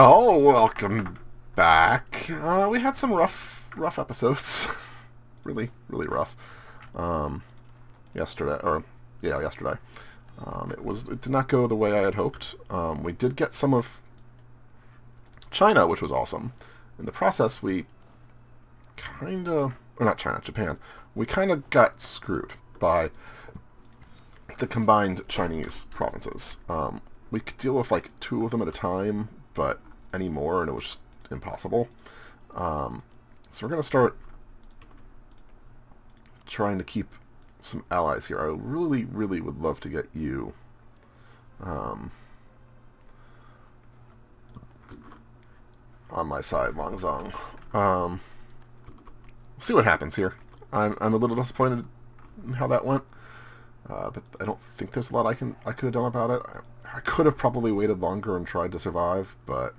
Well, welcome back. We had some rough episodes. Really rough. Um, yesterday, or yeah, yesterday. It did not go the way I had hoped. We did get some of China, which was awesome. In the process, we or not China, Japan. We kind of got screwed by the combined Chinese provinces. We could deal with like two of them at a time, but any more, and it was just impossible. So we're going to start trying to keep some allies here. I really would love to get you on my side, Longzong. We'll see what happens here. I'm a little disappointed in how that went, but I don't think there's a lot I could have done about it. I could have probably waited longer and tried to survive, but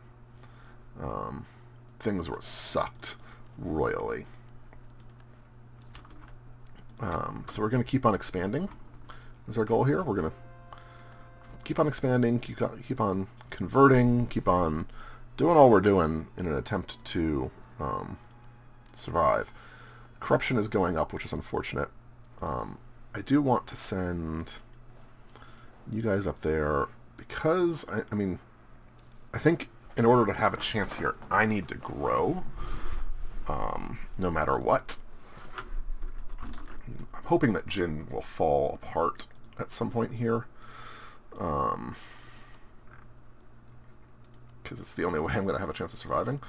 things were sucked royally. So we're going to keep on expanding. Is our goal here? We're going to keep on expanding, keep on converting, keep on doing all we're doing in an attempt to survive. Corruption is going up, which is unfortunate. I do want to send you guys up there because, I think in order to have a chance here, I need to grow no matter what. I'm hoping that Jin will fall apart at some point here. Because it's the only way I'm going to have a chance of surviving.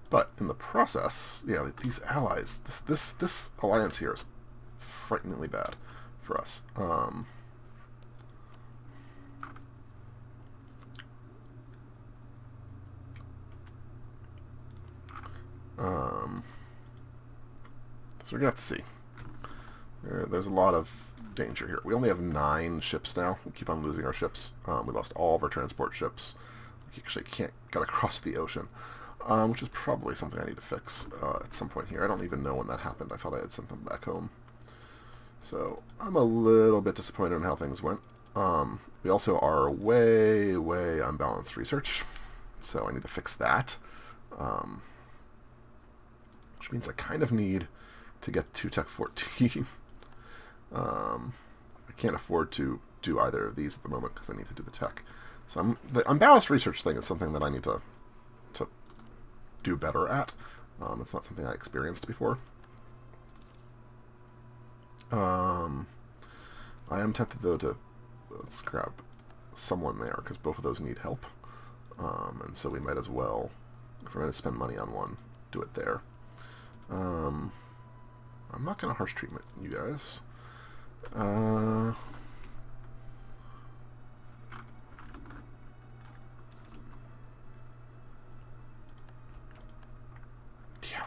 But in the process, yeah, these allies, this alliance here is frighteningly bad for us. So we're going to have to see. There's a lot of danger here. We only have 9 ships now. We keep on losing our ships. We lost all of our transport ships. We actually can't get across the ocean, which is probably something I need to fix at some point here. I don't even know when that happened. I thought I had sent them back home. So I'm a little bit disappointed in how things went. We also are way unbalanced research, so I need to fix that. Which means I kind of need to get to Tech 14. I can't afford to do either of these at the moment because I need to do the tech. So the unbalanced research thing is something that I need to do better at. It's not something I experienced before. I am tempted though to let's grab someone there because both of those need help, and so we might as well, if we're going to spend money on one, do it there. I'm not going to harsh treatment you guys. Yeah,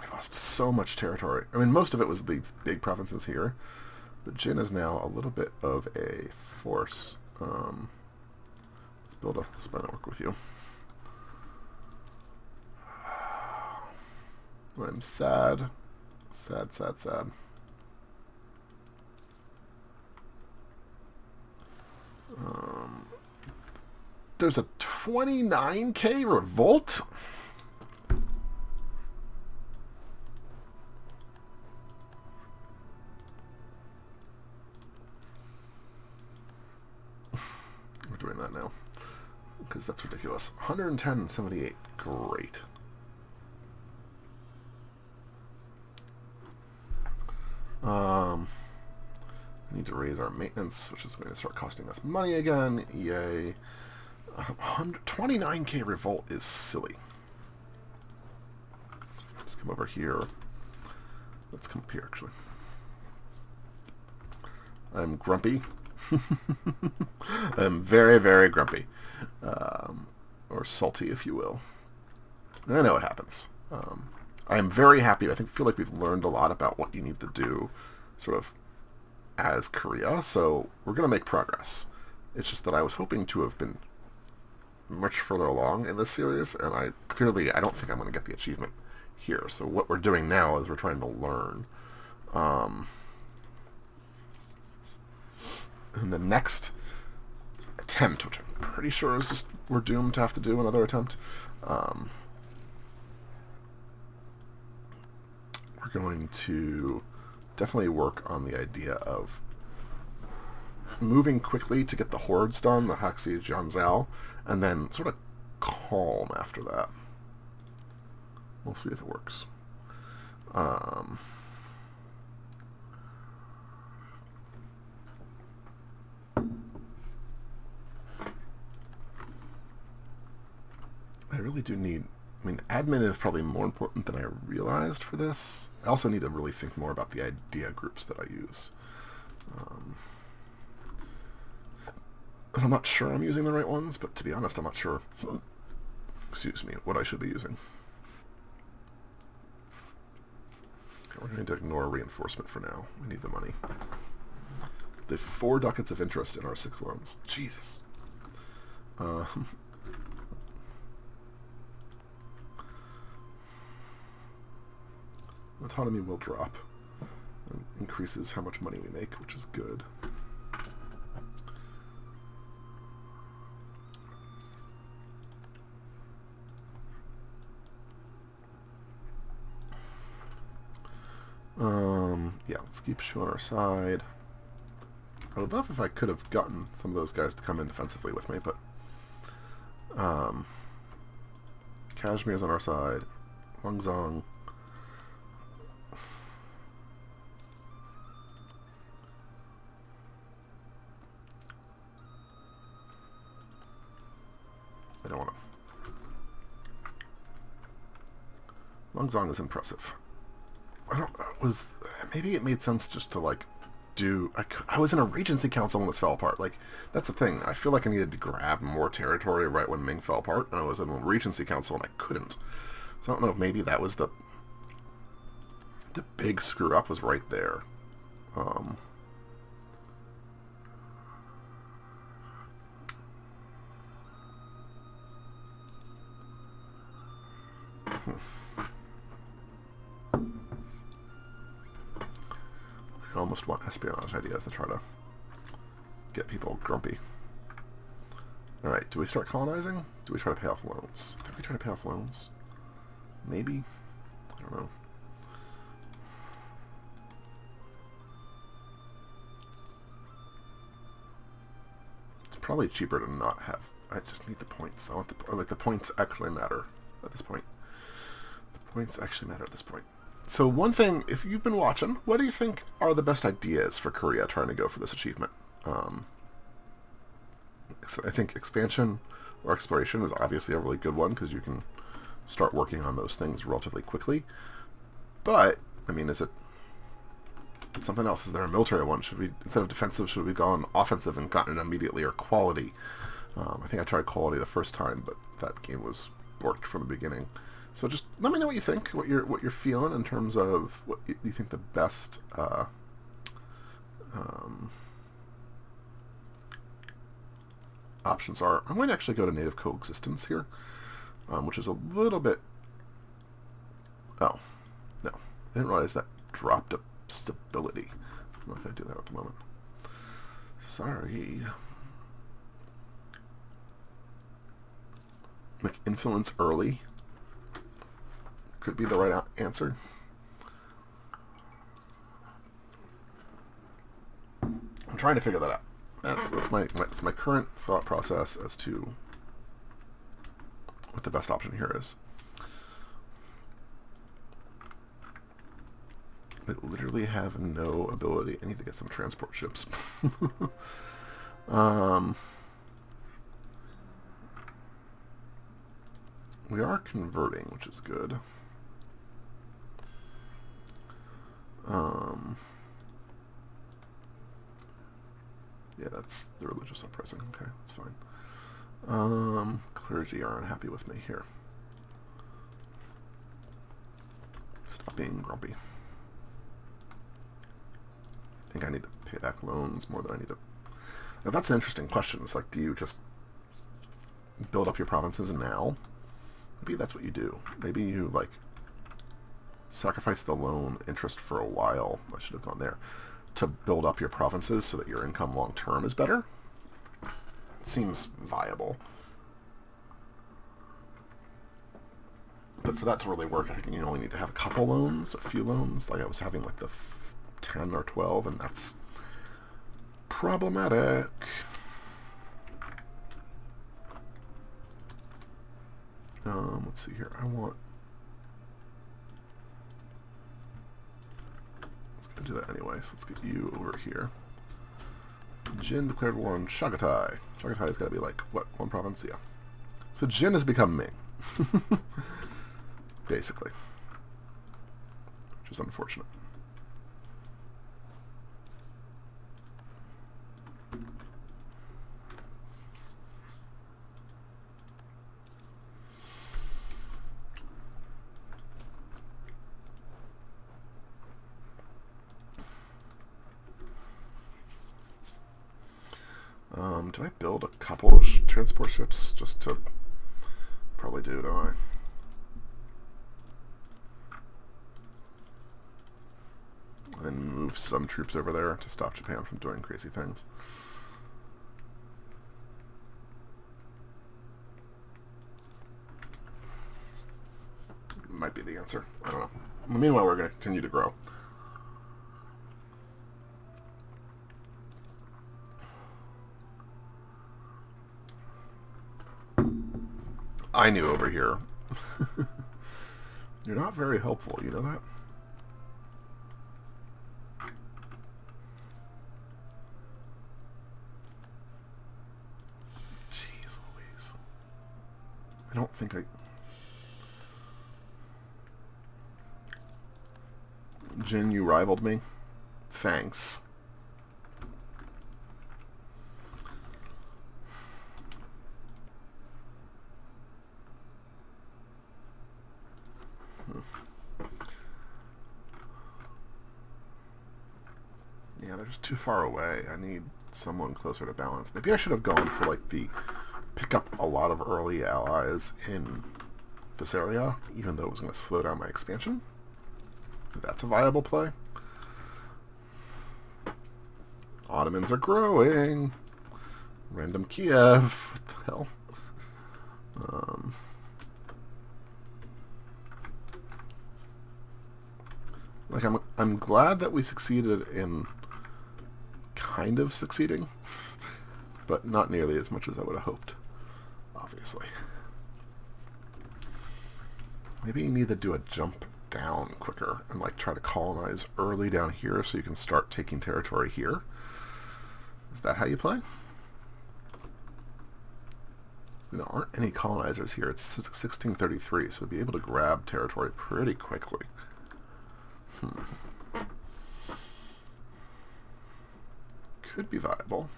we lost so much territory. I mean, most of it was these big provinces here, but Jin is now a little bit of a force. Let's build a spy network with you. I'm sad. Sad. There's a 29k revolt? We're doing that now. Because that's ridiculous. 110.78. Great. I need to raise our maintenance, which is going to start costing us money again. Yay. 29k revolt is silly. Let's come over here. Let's come up here, actually. I'm grumpy. I'm very grumpy. Or salty, if you will. I know it happens. I am very happy. I feel like we've learned a lot about what you need to do sort of as Korea, so we're going to make progress. It's just that I was hoping to have been much further along in this series, and I don't think I'm going to get the achievement here. So what we're doing now is we're trying to learn. And the next attempt, which I'm pretty sure is just we're doomed to have to do another attempt. We're going to definitely work on the idea of moving quickly to get the hordes done, the Haxi Jianzhao, and then sort of calm after that. We'll see if it works. I really do need... I mean, admin is probably more important than I realized for this. I also need to really think more about the idea groups that I use. I'm not sure I'm using the right ones, but to be honest, I'm not sure, excuse me, what I should be using. Okay, we're going to ignore reinforcement for now. We need the money. The 4 ducats of interest in our 6 loans. Jesus. Autonomy will drop. It increases how much money we make, which is good. Yeah, let's keep Shu on our side. I would love if I could have gotten some of those guys to come in defensively with me, but Kashmir's on our side. Huangzong. I don't want to. Huangzong is impressive. Maybe it made sense just to, like, I was in a Regency Council when this fell apart. Like, that's the thing. I feel like I needed to grab more territory right when Ming fell apart, and I was in a Regency Council and I couldn't. So I don't know if maybe that was the big screw-up was right there. I almost want espionage ideas to try to get people grumpy. Alright, do we start colonizing? Do we try to pay off loans? I think we try to pay off loans. Maybe? I don't know. It's probably cheaper to not have... I just need the points. I want the points actually matter at this point. The points actually matter at this point. So one thing, if you've been watching, what do you think are the best ideas for Korea trying to go for this achievement? I think expansion or exploration is obviously a really good one because you can start working on those things relatively quickly. But, I mean, is it something else? Is there a military one? Should we, instead of defensive, should we go on offensive and gotten it immediately, or quality? I think I tried quality the first time, but that game was borked from the beginning. So just let me know what you think, what you're feeling in terms of what you think the best options are. I'm going to actually go to native coexistence here, which is a little bit... Oh, no. I didn't realize that dropped up stability. I'm not going to do that at the moment. Sorry. Like, influence early could be the right answer. I'm trying to figure that out. That's my current thought process as to what the best option here is. I literally have no ability. I need to get some transport ships. We are converting, which is good. Yeah, that's the religious uprising. Okay, that's fine. Clergy are unhappy with me here. Stop being grumpy. I think I need to pay back loans more than I need to... Now, that's an interesting question. It's like, do you just build up your provinces now? Maybe that's what you do. Maybe you, like, sacrifice the loan interest for a while. I should have gone there. To build up your provinces so that your income long-term is better. seems viable. But for that to really work, I think you only need to have a couple loans, a few loans. Like I was having like the 10 or 12, and that's problematic. Let's see here. Let's go do that anyway. So let's get you over here. Jin declared war on Chagatai. Chagatai's got to be like, what, one province? Yeah. So Jin has become Ming. Basically. Which is unfortunate. Do I build a couple of transport ships just to... Probably do, don't I? And then move some troops over there to stop Japan from doing crazy things. Might be the answer. I don't know. Meanwhile, we're going to continue to grow. I knew over here. You're not very helpful, you know that? Jeez Louise. I don't think Jin, you rivaled me? Thanks. Yeah, they're just too far away. I need someone closer to balance. Maybe I should have gone for like the pick up a lot of early allies in this area, even though it was going to slow down my expansion. That's a viable play. Ottomans are growing. Random Kiev. What the hell? Like I'm glad that we succeeded in kind of succeeding, but not nearly as much as I would have hoped, obviously. Maybe you need to do a jump down quicker and like try to colonize early down here so you can start taking territory here. Is that how you play? There aren't any colonizers here. It's 1633, so we'll be able to grab territory pretty quickly. Could be viable.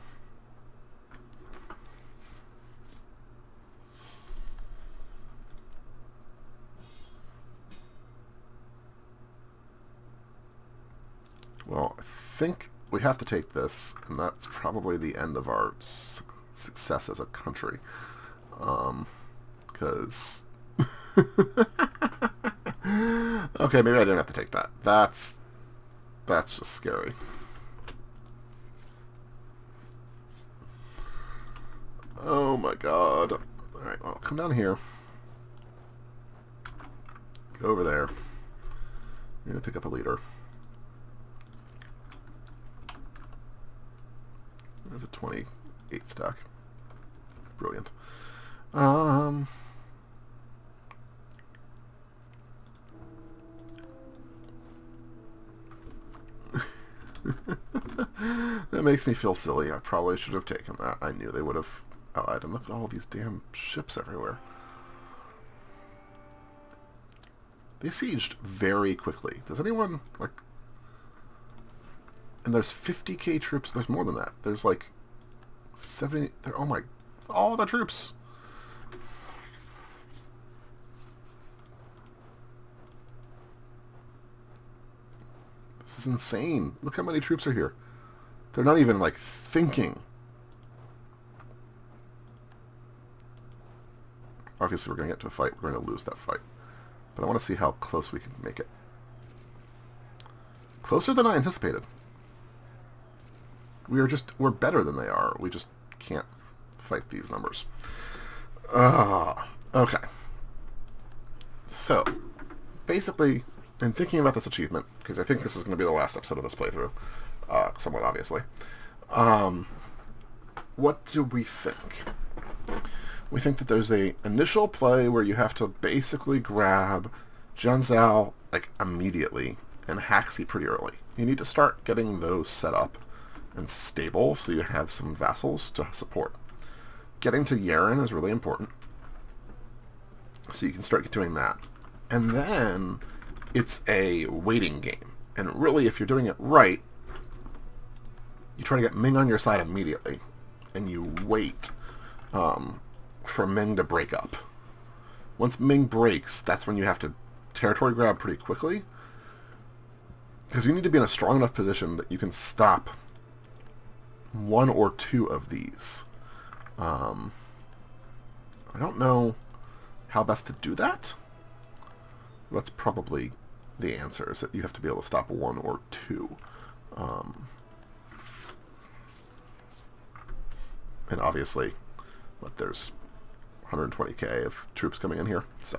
Well, I think we have to take this, and that's probably the end of our success as a country. Because... Okay, maybe I didn't have to take that. That's just scary. Oh my god. Alright, well, come down here. Go over there. You're gonna pick up a leader. There's a 28 stack. Brilliant. That makes me feel silly. I probably should have taken that. I knew they would have allied. And look at all these damn ships everywhere. They sieged very quickly. Does anyone, like... And there's 50k troops. There's more than that. There's like 70... Oh my... All the troops! This is insane. Look how many troops are here. They're not even, like, thinking. Obviously, we're going to get to a fight. We're going to lose that fight. But I want to see how close we can make it. Closer than I anticipated. We're better than they are. We just can't fight these numbers. Okay. So, basically, in thinking about this achievement, because I think this is going to be the last episode of this playthrough, somewhat obviously, what do we think? We think that there's a initial play where you have to basically grab Jianzhao like immediately and Haxi pretty early. You need to start getting those set up and stable so you have some vassals to support. Getting to Yaren is really important, so you can start doing that. And then it's a waiting game. And really, if you're doing it right, you try to get Ming on your side immediately, and you wait for Ming to break up. Once Ming breaks, that's when you have to territory grab pretty quickly, because you need to be in a strong enough position that you can stop one or two of these. I don't know how best to do that. That's probably the answer, is that you have to be able to stop one or two. And obviously, there's 120k of troops coming in here, so...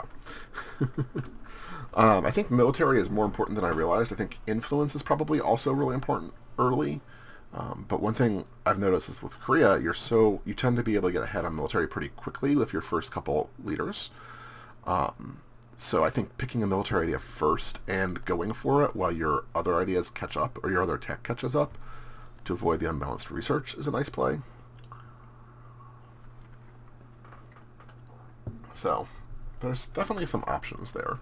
I think military is more important than I realized. I think influence is probably also really important early. But one thing I've noticed is with Korea, you tend to be able to get ahead on military pretty quickly with your first couple leaders. So I think picking a military idea first and going for it while your other ideas catch up, or your other tech catches up, to avoid the unbalanced research is a nice play. So there's definitely some options there.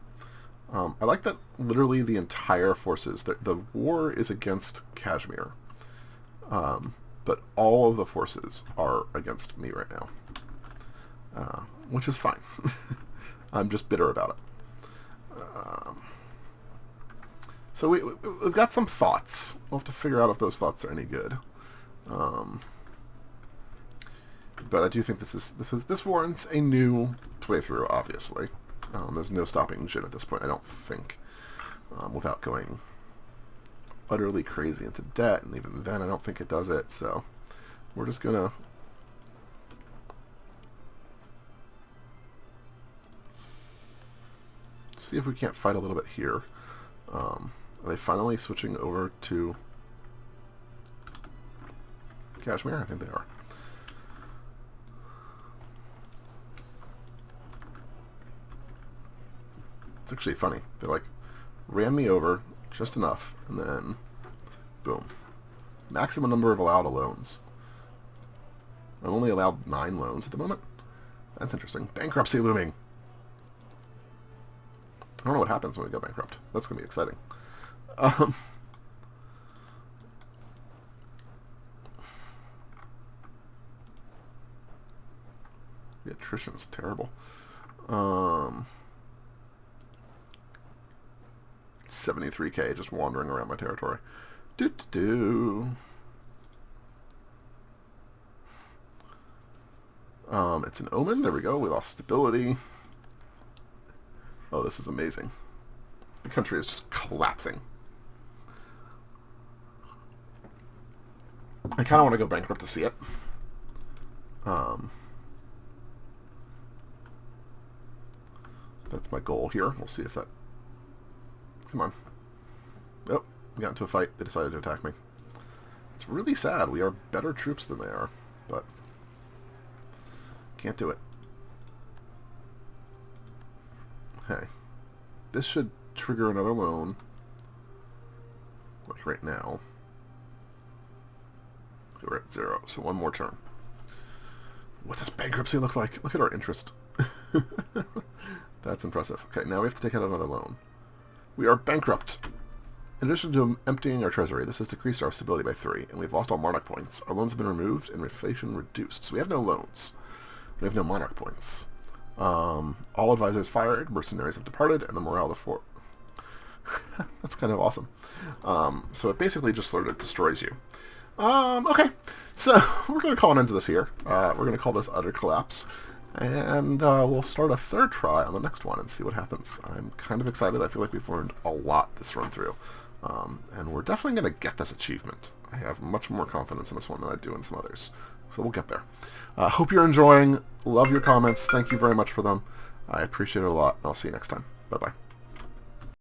I like that literally the entire forces, the war is against Kashmir, but all of the forces are against me right now, which is fine. I'm just bitter about it. So we've got some thoughts. We'll have to figure out if those thoughts are any good. But I do think this warrants a new playthrough, obviously. There's no stopping Jin at this point, I don't think, without going utterly crazy into debt, and even then I don't think it does it, so we're just gonna see if we can't fight a little bit here. Are they finally switching over to Kashmir? I think they are. It's actually funny. They ran me over just enough, and then boom. Maximum number of allowed loans. I'm only allowed 9 loans at the moment. That's interesting. Bankruptcy looming. I don't know what happens when we go bankrupt. That's going to be exciting. The attrition's terrible. 73k just wandering around my territory. It's an omen. There we go. We lost stability. Oh, this is amazing. The country is just collapsing. I kind of want to go bankrupt to see it. That's my goal here. We'll see if that... Come on. Oh, we got into a fight. They decided to attack me. It's really sad. We are better troops than they are, but can't do it. Okay. This should trigger another loan. Like right now. We're at 0, so one more turn. What does bankruptcy look like? Look at our interest. That's impressive. Okay, now we have to take out another loan. We are bankrupt. In addition to emptying our treasury, this has decreased our stability by 3, and we've lost all monarch points. Our loans have been removed, and inflation reduced. So we have no loans. We have no monarch points. All advisors fired, mercenaries have departed, and the morale of the fort... That's kind of awesome. So it basically just sort of destroys you. Okay, so we're going to call an end to this here. We're going to call this utter collapse. And we'll start a third try on the next one and see what happens. I'm kind of excited. I feel like we've learned a lot this run through. And we're definitely going to get this achievement. I have much more confidence in this one than I do in some others. So we'll get there. Hope you're enjoying. Love your comments. Thank you very much for them. I appreciate it a lot. I'll see you next time. Bye-bye.